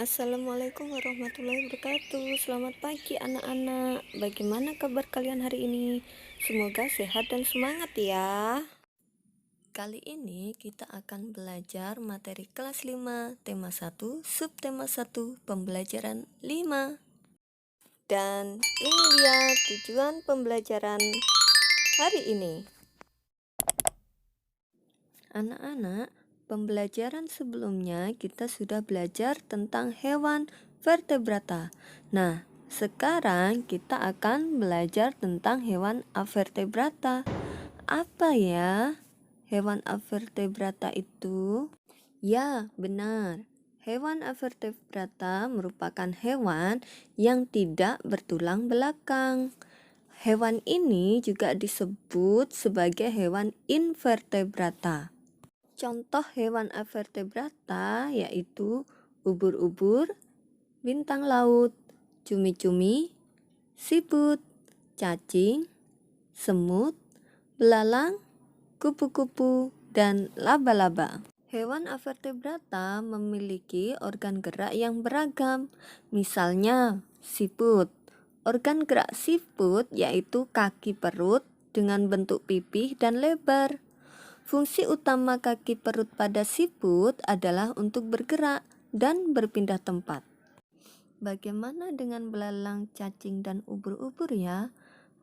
Assalamualaikum warahmatullahi wabarakatuh. Selamat pagi anak-anak. Bagaimana kabar kalian hari ini? Semoga sehat dan semangat ya. Kali ini kita akan belajar materi kelas 5, tema 1, subtema 1, pembelajaran 5. Dan ini dia tujuan pembelajaran hari ini. Anak-anak, pembelajaran sebelumnya kita sudah belajar tentang hewan vertebrata. Nah, sekarang kita akan belajar tentang hewan avertebrata. Apa ya hewan avertebrata itu? Ya, benar. Hewan avertebrata merupakan hewan yang tidak bertulang belakang. Hewan ini juga disebut sebagai hewan invertebrata. Contoh hewan avertebrata yaitu ubur-ubur, bintang laut, cumi-cumi, siput, cacing, semut, belalang, kupu-kupu, dan laba-laba. Hewan avertebrata memiliki organ gerak yang beragam. Misalnya, siput. Organ gerak siput yaitu kaki perut dengan bentuk pipih dan lebar. Fungsi utama kaki perut pada siput adalah untuk bergerak dan berpindah tempat. Bagaimana dengan belalang, cacing, dan ubur-ubur ya?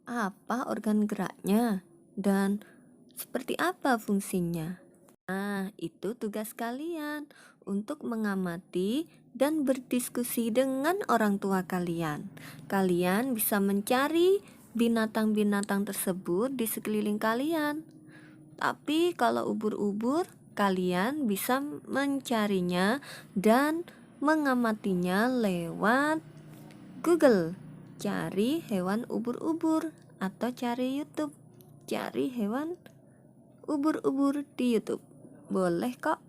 Apa organ geraknya? Dan seperti apa fungsinya? Nah, itu tugas kalian untuk mengamati dan berdiskusi dengan orang tua kalian. Kalian bisa mencari binatang-binatang tersebut di sekeliling kalian. Tapi kalau ubur-ubur, kalian bisa mencarinya dan mengamatinya lewat Google. Cari hewan ubur-ubur atau cari YouTube. Cari hewan ubur-ubur di YouTube. Boleh kok.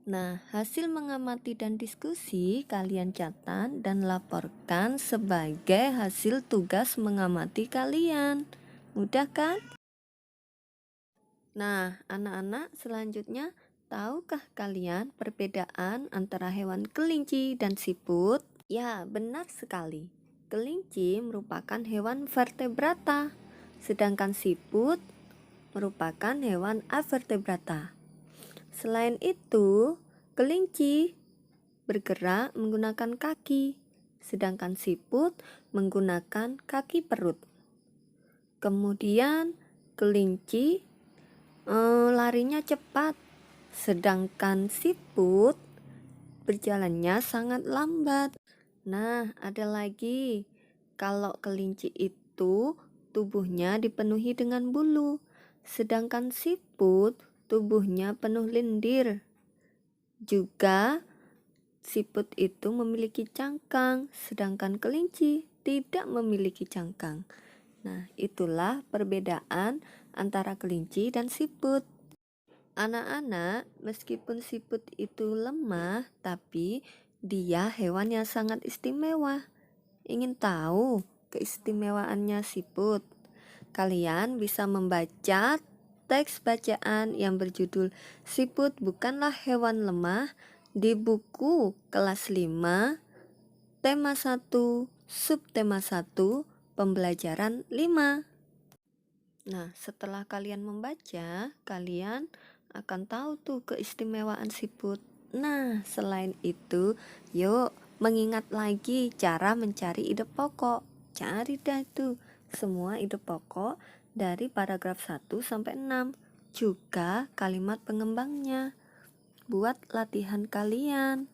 Nah, hasil mengamati dan diskusi kalian catat dan laporkan sebagai hasil tugas mengamati kalian. Mudah kan? Nah, anak-anak, selanjutnya, tahukah kalian perbedaan antara hewan kelinci dan siput? Ya, benar sekali. Kelinci merupakan hewan vertebrata, sedangkan siput merupakan hewan avertebrata. Selain itu, kelinci bergerak menggunakan kaki, sedangkan siput menggunakan kaki perut. Kemudian, kelinci larinya cepat, sedangkan siput berjalannya sangat lambat. Nah, ada lagi, kalau kelinci itu tubuhnya dipenuhi dengan bulu, sedangkan siput tubuhnya penuh lendir. Juga siput itu memiliki cangkang, sedangkan kelinci tidak memiliki cangkang. Nah, itulah perbedaan antara kelinci dan siput. Anak-anak, meskipun siput itu lemah, tapi dia hewan yang sangat istimewa. Ingin tahu keistimewaannya siput? Kalian bisa membaca teks bacaan yang berjudul "Siput Bukanlah Hewan Lemah" di buku kelas 5, tema 1, subtema 1, pembelajaran 5. Nah, setelah kalian membaca, kalian akan tahu tuh keistimewaan siput. Nah, selain itu, yuk mengingat lagi cara mencari ide pokok. Cari dah tuh semua ide pokok dari paragraf 1 sampai 6, juga kalimat pengembangnya buat latihan kalian.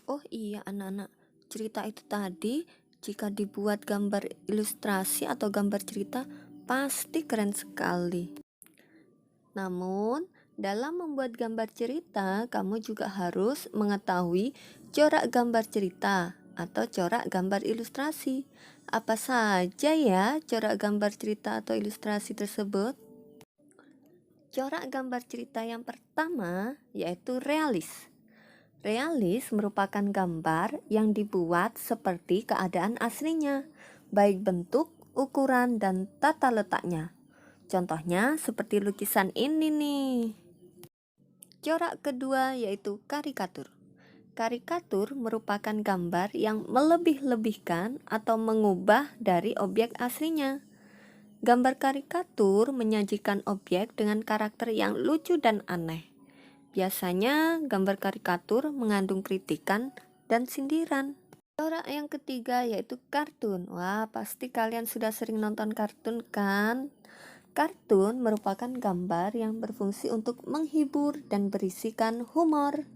Oh iya anak-anak, cerita itu tadi jika dibuat gambar ilustrasi atau gambar cerita pasti keren sekali. Namun, dalam membuat gambar cerita, kamu juga harus mengetahui corak gambar cerita atau corak gambar ilustrasi. Apa saja ya corak gambar cerita atau ilustrasi tersebut? Corak gambar cerita yang pertama yaitu realis. Realis merupakan gambar yang dibuat seperti keadaan aslinya, baik bentuk, ukuran, dan tata letaknya. Contohnya seperti lukisan ini nih. Corak kedua yaitu karikatur. Karikatur merupakan gambar yang melebih-lebihkan atau mengubah dari objek aslinya. Gambar karikatur menyajikan objek dengan karakter yang lucu dan aneh. Biasanya, gambar karikatur mengandung kritikan dan sindiran. Corak yang ketiga yaitu kartun. Wah, pasti kalian sudah sering nonton kartun kan? Kartun merupakan gambar yang berfungsi untuk menghibur dan berisikan humor.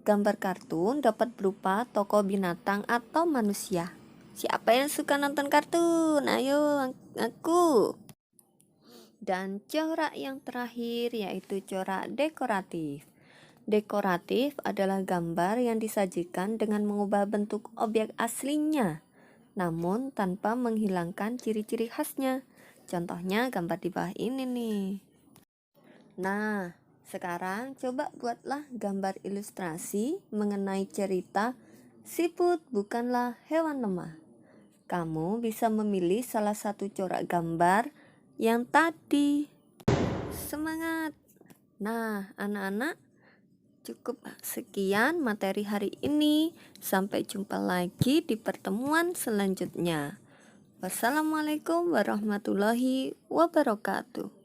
Gambar kartun dapat berupa tokoh binatang atau manusia. Siapa yang suka nonton kartun? Ayo, aku. Dan corak yang terakhir yaitu corak dekoratif. Dekoratif adalah gambar yang disajikan dengan mengubah bentuk objek aslinya, namun tanpa menghilangkan ciri-ciri khasnya. Contohnya gambar di bawah ini nih. Nah, sekarang coba buatlah gambar ilustrasi mengenai cerita siput bukanlah hewan lemah. Kamu bisa memilih salah satu corak gambar yang tadi. Semangat! Nah, anak-anak, cukup sekian materi hari ini. Sampai jumpa lagi di pertemuan selanjutnya. Wassalamualaikum warahmatullahi wabarakatuh.